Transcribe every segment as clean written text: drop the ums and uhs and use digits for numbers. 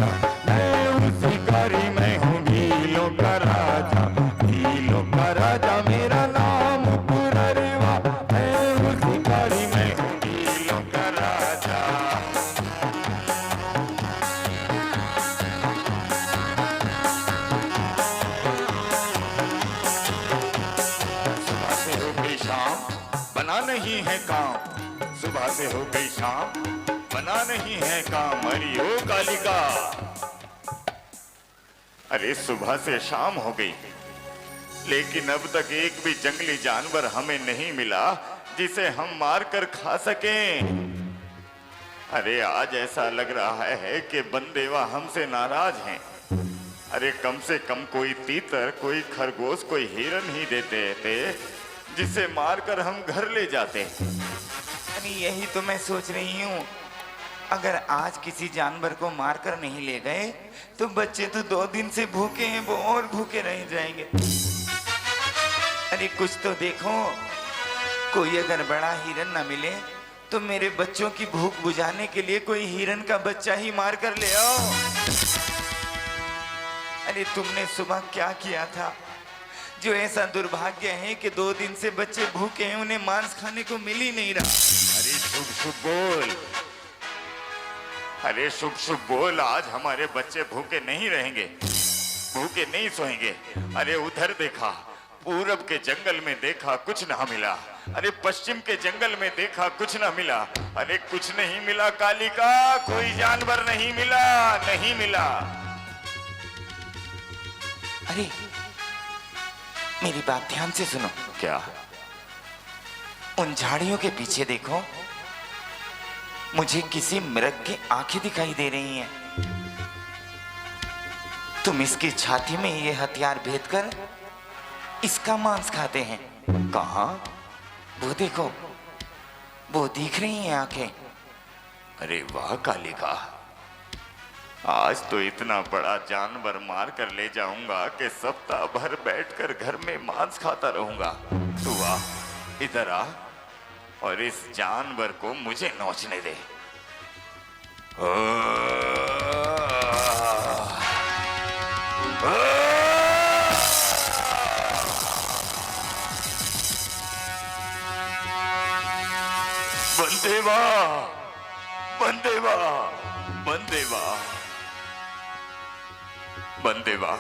राजा, मैं हूँ शिकारी, मैं हूँ भीलों का राजा, भीलों का राजा मेरा नाम पुररवा, मैं हूँ शिकारी, मैं हूँ भीलों का राजा। सुबह से हो गई शाम, बना नहीं है काम, सुबह से हो गई शाम, बना नहीं है काम। अरे ओ कालिका, अरे सुबह से शाम हो गई, लेकिन अब तक एक भी जंगली जानवर हमें नहीं मिला जिसे हम मार कर खा सकें। अरे आज ऐसा लग रहा है कि बनदेवा हमसे नाराज हैं। अरे कम से कम कोई तीतर, कोई खरगोश, कोई हिरन ही देते थे जिसे मारकर हम घर ले जाते। अरे यही तो मैं सोच रही हूँ, अगर आज किसी जानवर को मारकर नहीं ले गए तो बच्चे तो 2 दिन से भूखे हैं, वो और भूखे रह जाएंगे। अरे कुछ तो देखो, कोई अगर बड़ा हिरन ना मिले तो मेरे बच्चों की भूख बुझाने के लिए कोई हिरन का बच्चा ही मार कर ले आओ। अरे तुमने सुबह क्या किया था जो ऐसा दुर्भाग्य है कि 2 दिन से बच्चे भूखे हैं, उन्हें मांस खाने को मिल ही नहीं रहा। अरे शुभ शुभ बोल, अरे शुभ शुभ बोल, आज हमारे बच्चे भूखे नहीं रहेंगे, भूखे नहीं सोएंगे। अरे उधर देखा, पूरब के जंगल में देखा, कुछ ना मिला। अरे पश्चिम के जंगल में देखा, कुछ ना मिला। अरे कुछ नहीं मिला कालिका, कोई जानवर नहीं मिला, नहीं मिला। अरे मेरी बात ध्यान से सुनो। क्या? उन झाड़ियों के पीछे देखो, मुझे किसी मृग की आंखें दिखाई दे रही हैं। तुम इसकी छाती में ये हथियार भेद कर इसका मांस खाते हैं। कहाँ? वो देखो, वो दिख रही हैं आंखें। अरे वाह कालिका, आज तो इतना बड़ा जानवर मार कर ले जाऊंगा कि सप्ताह भर बैठकर घर में मांस खाता रहूंगा। तू आ, इधर आ और इस जानवर को मुझे नोचने दे। बंदेवा, बंदेवा, बंदेवा, बंदेवा,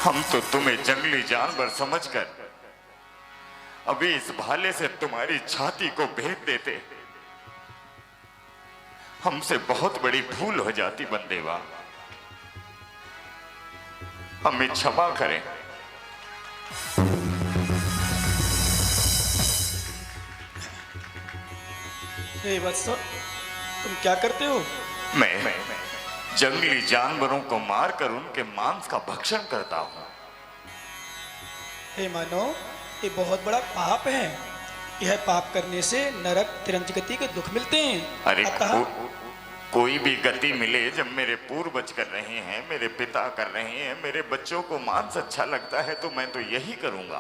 हम तो तुम्हें जंगली जानवर समझकर अभी इस भाले से तुम्हारी छाती को भेद देते। हमसे बहुत बड़ी भूल हो जाती बंदेवा, हमें क्षमा करें। हे वत्स, तुम क्या करते हो? मैं जंगली जानवरों को मारकर उनके मांस का भक्षण करता हूं। हे मानव, ये बहुत बड़ा पाप है। यह पाप करने से नरक तिरंज गति के दुख मिलते हैं। अरे अतः कोई भी गति मिले, जब मेरे पूर्वज कर रहे हैं, मेरे पिता कर रहे हैं, मेरे बच्चों को मांस अच्छा लगता है तो मैं तो यही करूंगा।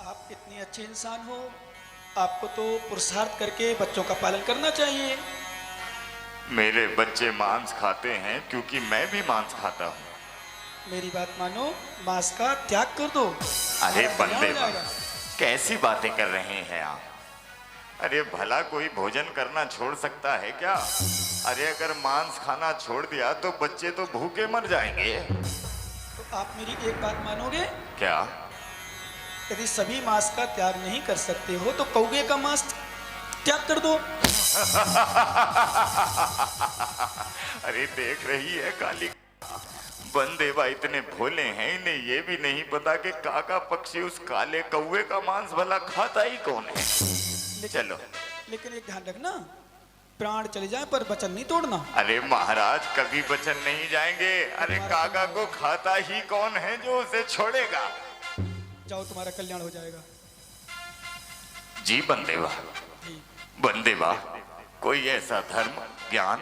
आप इतने अच्छे इंसान हो, आपको तो पुरुषार्थ करके बच्चों का पालन करना चाहिए। मेरे बच्चे मांस खाते हैं क्योंकि मैं भी मांस खाता हूँ। मेरी बात मानो, मांस का त्याग कर दो। अरे हमारा कल्याण हो बंदेवा, जाएगा। कैसी बातें कर रहे हैं आप? अरे भला कोई भोजन करना छोड़ सकता है क्या? अरे अगर मांस खाना छोड़ दिया तो बच्चे तो भूखे मर जाएंगे। तो आप मेरी एक बात मानोगे? क्या? यदि सभी मांस का त्याग नहीं कर सकते हो तो कौवे का मांस त्याग कर दो। अरे देख रही है काली, बंदेवा इतने भोले हैं, इन्हें ये भी नहीं पता कि काका पक्षी उस काले कौवे का मांस भला खाता ही कौन है। चलो, लेकिन एक ध्यान रखना, प्राण चले जाए पर वचन नहीं तोड़ना। अरे महाराज कभी वचन नहीं जाएंगे। अरे काका को खाता ही कौन है जो उसे छोड़ेगा। जाओ, तुम्हारा कल्याण हो जाएगा। जी बंदेवा, जी। बंदेवा, कोई ऐसा धर्म ज्ञान?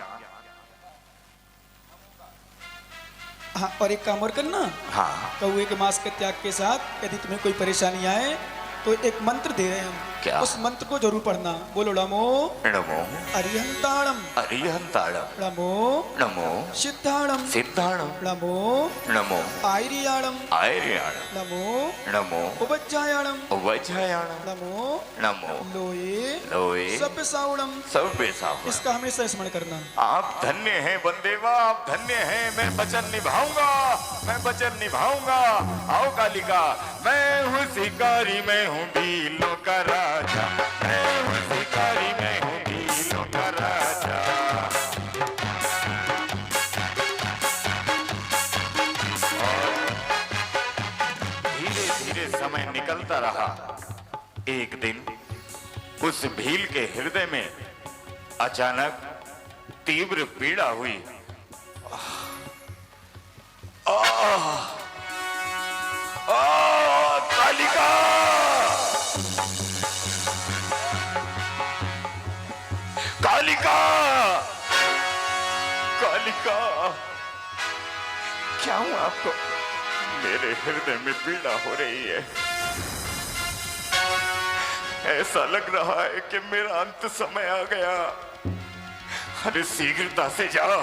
हाँ, और एक काम और करना। हाँ, कौवे के मांस के त्याग के साथ यदि तुम्हें कोई परेशानी आए तो एक मंत्र दे रहे हैं हम। क्या? उस मंत्र को जरूर पढ़ना। बोलो नमो नमो अरिहंताणम, अरिहंताणम, नमो नमो सिद्धाणम, सिद्धाणम, नमो नमो आयरियाणम, आयर्याणम, नमो नमो उपज्जायाणम, वज्रायाणम, नमो नमो लोये लोए सप्सावणम। सर्वेसावणम। इसका हमेशा स्मरण करना। आप धन्य हैं बंदेवा, आप धन्य हैं। मैं वचन निभाऊंगा, मैं वचन निभाऊंगा। आओ कालिका, मैं हूँ शिकारी, मैं हूँ भीलों का राजा, मैं हूँ शिकारी, मैं हूँ भीलों का राजा। धीरे धीरे समय निकलता रहा। एक दिन उस भील के हृदय में अचानक तीव्र पीड़ा हुई। कालिका, कालिका, कालिका, क्या हुआ आपको? मेरे हृदय में पीड़ा हो रही है। ऐसा लग रहा है कि मेरा अंत समय आ गया। अरे शीघ्रता से जाओ,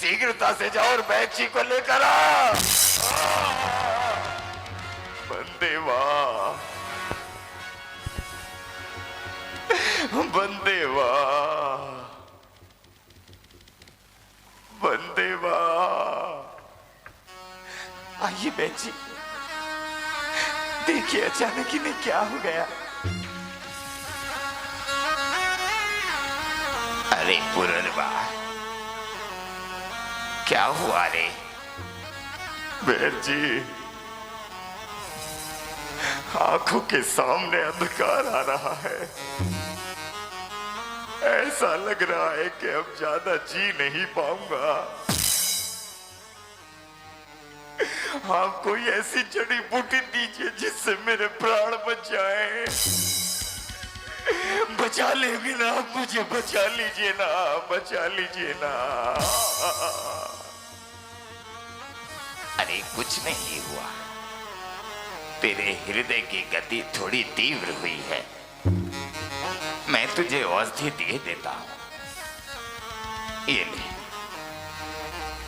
शीघ्रता से जाओ और बैची को लेकर आ। बंदेवा, बंदेवा, बंदेवा। आइए बैची, देखिए अचानक इन्हें क्या हो गया। अरे पुरनवा, क्या हुआ रे? बैर जी, आंखों के सामने अंधकार आ रहा है। ऐसा लग रहा है कि अब ज्यादा जी नहीं पाऊंगा। आप कोई ऐसी जड़ी बूटी दीजिए जिससे मेरे प्राण बच जाए। बचा लेंगे ना आप मुझे, बचा लीजिए ना, बचा लीजिए ना। अरे कुछ नहीं हुआ, तेरे हृदय की गति थोड़ी तीव्र हुई है। मैं तुझे औषधि दे देता हूं। ये ले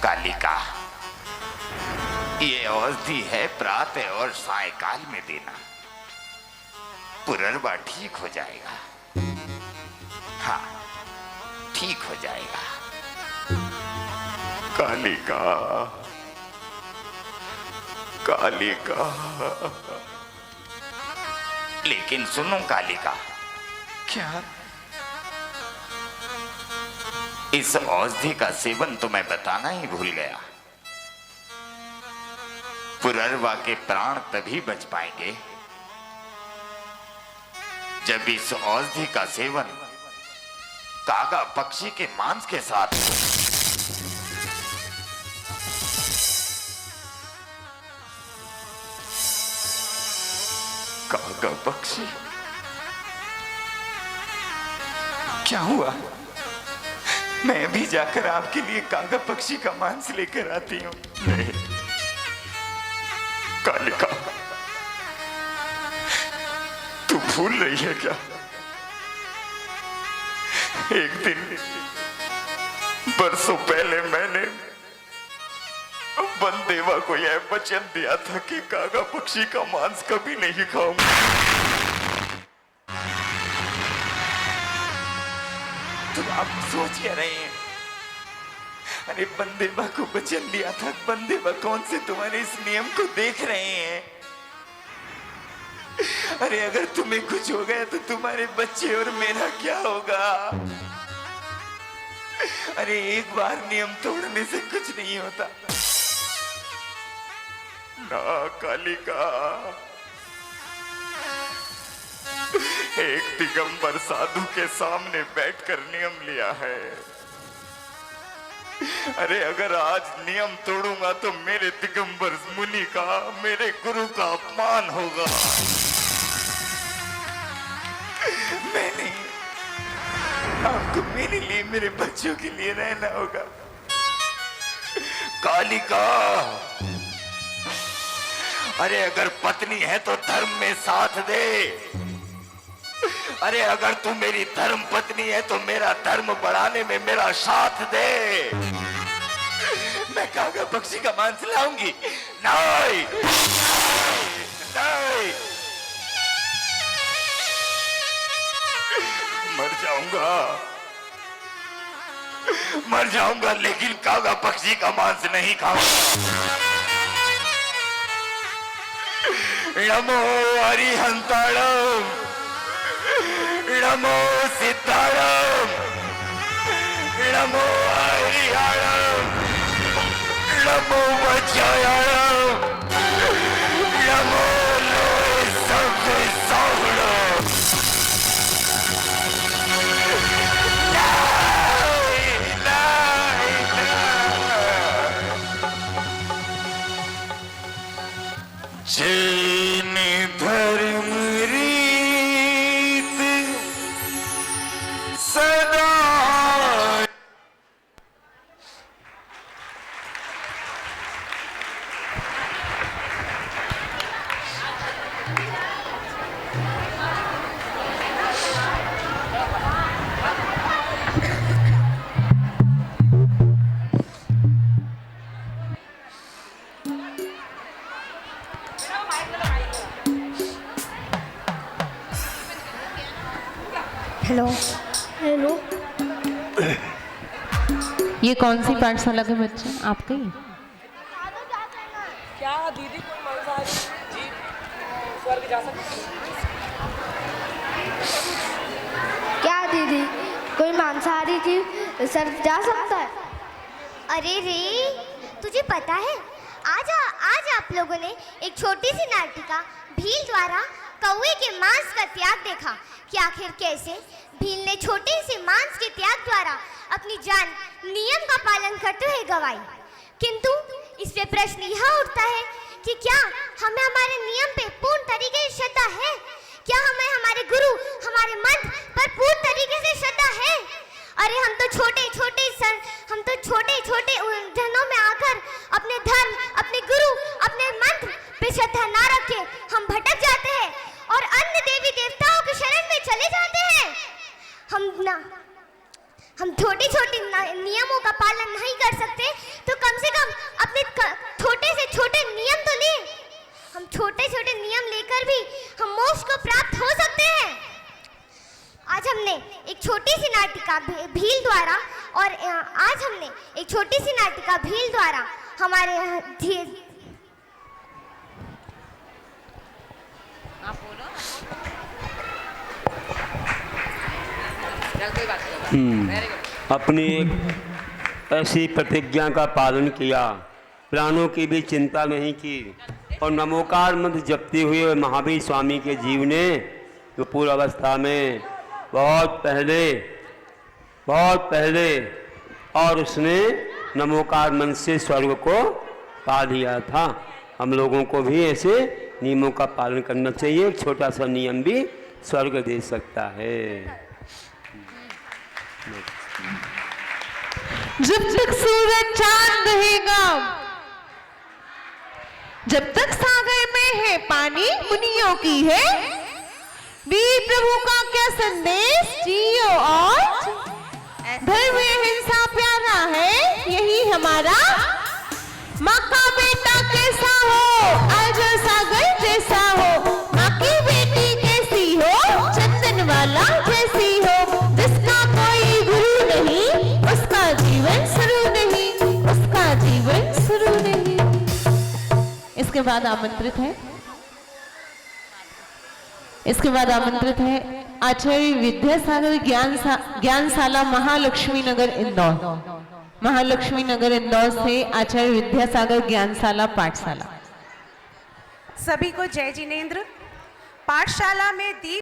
कालिका, ये औषधि है, प्रातः और सायकाल में देना। पुनर्वा ठीक हो जाएगा। हाँ, ठीक हो जाएगा। कालिका, कालिका। लेकिन सुनो कालिका, क्या? इस औषधि का सेवन तो मैं बताना ही भूल गया। पुनर्वा के प्राण तभी बच पाएंगे जब इस औषधि का सेवन कागा पक्षी के मांस के साथ हो। कागा पक्षी? क्या हुआ? मैं भी जाकर आपके लिए कागा पक्षी का मांस लेकर आती हूँ। नहीं कालिका, तू भूल रही है क्या? एक दिन बरसों पहले मैंने बंदेवा को यह वचन दिया था कि कागा पक्षी का मांस कभी नहीं खाऊंगा। तो आप सोच क्या रहे हैं? अरे बंदेवा को वचन दिया था। बंदेवा कौन से तुम्हारे इस नियम को देख रहे हैं? अरे अगर तुम्हें कुछ हो गया तो तुम्हारे बच्चे और मेरा क्या होगा? अरे एक बार नियम तोड़ने से कुछ नहीं होता। ना कालिका, एक दिगंबर साधु के सामने बैठकर नियम लिया है। अरे अगर आज नियम तोड़ूंगा तो मेरे दिगंबर मुनि का, मेरे गुरु का अपमान होगा। मैं नहीं, आपको मेरे लिए, मेरे बच्चों के लिए रहना होगा। कालिका, अरे अगर पत्नी है तो धर्म में साथ दे। अरे अगर तू मेरी धर्म पत्नी है तो मेरा धर्म बढ़ाने में मेरा साथ दे। मैं कागा पक्षी का मांस लाऊंगी। नहीं, नहीं, मर जाऊंगा लेकिन कागा पक्षी का मांस नहीं खाऊंगा। नमो हरिहंताणम, नमो सिद्धाणम, नमो हरिहरम, नमो वज्रायणम, नमो लोहे सब सावणम। जैन धर्म रीत सदा। हेलो हेलो, ये कौन सी पाठशाला के बच्चे आपके ही? क्या दीदी कोई मांसाहारी जीव स्वर्ग जा सकती है? क्या दीदी कोई मांसाहारी जीव स्वर्ग जा सकता है? अरे रे, तुझे पता है आज आप लोगों ने एक छोटी सी नाटिका भील द्वारा कौवे के मांस का त्याग देखा कि आखिर कैसे भील ने छोटे से मांस के त्याग द्वारा अपनी जान नियम का पालन करते हुए गंवाई। किंतु इस पे प्रश्न यह उठता है कि क्या हमें हमारे नियम पे पूर्ण तरीके से श्रद्धा है? क्या हमें हमारे गुरु, हमारे मंत्र पर पूर्ण तरीके से श्रद्धा है? अरे हम तो छोटे छोटे उलझनों में आकर अपने धर्म, अपने गुरु, अपने मंत्र पे श्रद्धा ना रखे हम भटक जाते हैं और अन्य देवी देवताओं के शरण में चले जाते हैं। हम छोटे नियमों का पालन नहीं कर सकते तो कम से कम अपने छोटे से छोटे नियम तो लें। हम छोटे नियम लेकर भी हम मोक्ष को प्राप्त हो सकते हैं। आज हमने एक छोटी सी नाटिका भील द्वारा हमारे अपनी एक ऐसी प्रतिज्ञा का पालन किया, प्राणों की भी चिंता नहीं की और नमोकार मंत्र जपते हुए महावीर स्वामी के जीव ने तो पूर्व अवस्था में बहुत पहले और उसने नमोकार मंत्र से स्वर्ग को पा लिया था। हम लोगों को भी ऐसे नियमों का पालन करना चाहिए। एक छोटा सा नियम भी स्वर्ग दे सकता है। जब तक सूरज चांद रहेगा, जब तक सागर में है पानी मुनियों की है, वीर प्रभु का क्या संदेश जियो और धर्म हिंसा प्यारा है यही हमारा। माँ का बेटा कैसा हो आज सागर जैसा हो, माँ की बेटी कैसी हो चंदन वाला जैसी हो। जिसका कोई गुरु नहीं उसका जीवन शुरू नहीं, उसका जीवन शुरू नहीं। इसके बाद आमंत्रित है आचार्य विद्यासागर ज्ञानशाला महालक्ष्मी नगर इंदौर से आचार्य विद्यासागर ज्ञानशाला पाठशाला। सभी को जय जिनेंद्र। पाठशाला में दीप